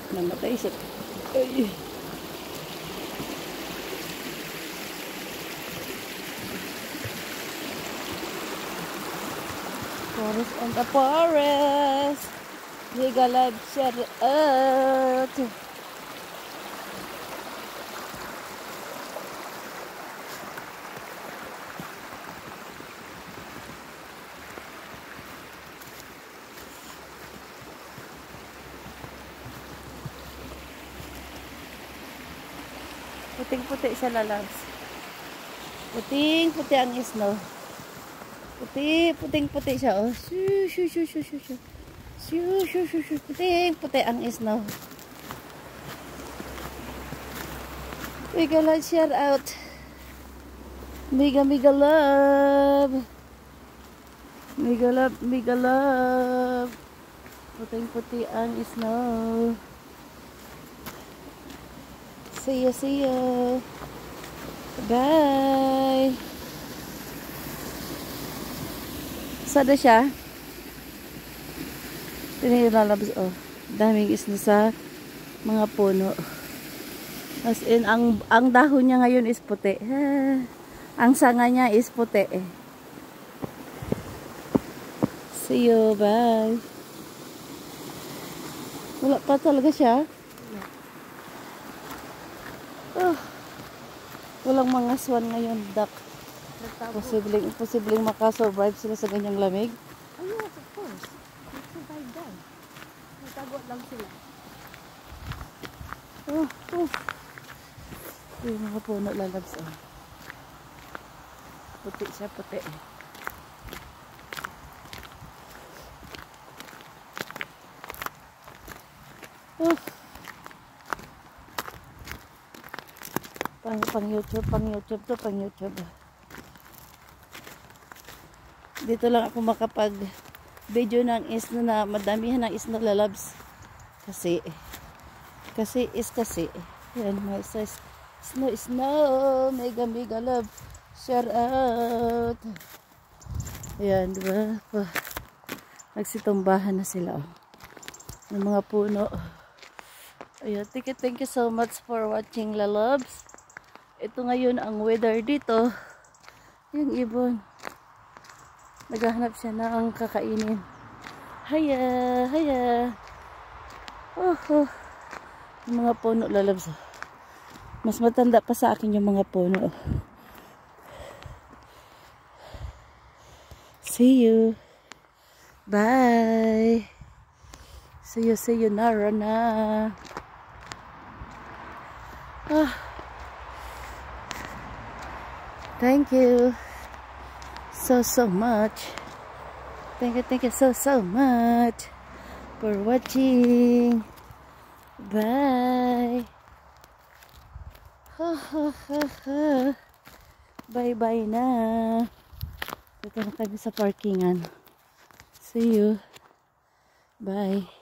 Namatay siya. Ay. Forest on the forest. Higa live share out. Puting-puti siya, lalabs. Puting-puti ang snow. Puting-puti siya, oh. Puting-puti ang snow. Mega love share out. Mega love. Mega love. Puting-puti ang snow. See you. Bye. Sada siya. Tinilalabas, oh. Daming isno sa mga puno. As in, ang dahon niya ngayon is puti. Ang sanga niya is puti. See you. Bye. Wala pa talaga siya. Oh, walang mga swan ngayon, duck. Posibleng makasurvive sila sa ganyang lamig. Oh yes, of course. Survive them. Nagtago lang sila. Yung mga puno, lalabs, oh. Puti siya, puti. Pang YouTube. Dito lang ako makapag video ng isno na madamihan ng isno, lalabs. Kasi. Yan, mga snow. Mega love. Share out. Ayan, diba? Nagsitumbahan na sila, oh. Ng mga puno. Ayan, thank you so much for watching, lalabs. Ito ngayon ang weather dito. Yung ibon. Naghahanap siya ng kakainin. Haya. Yung mga puno, lalabs. Mas matanda pa sa akin yung mga puno. See you. Bye. See you, Narana. Thank you so much. Thank you so much for watching. Bye. Bye na. Dito na kami sa parkingan. See you. Bye.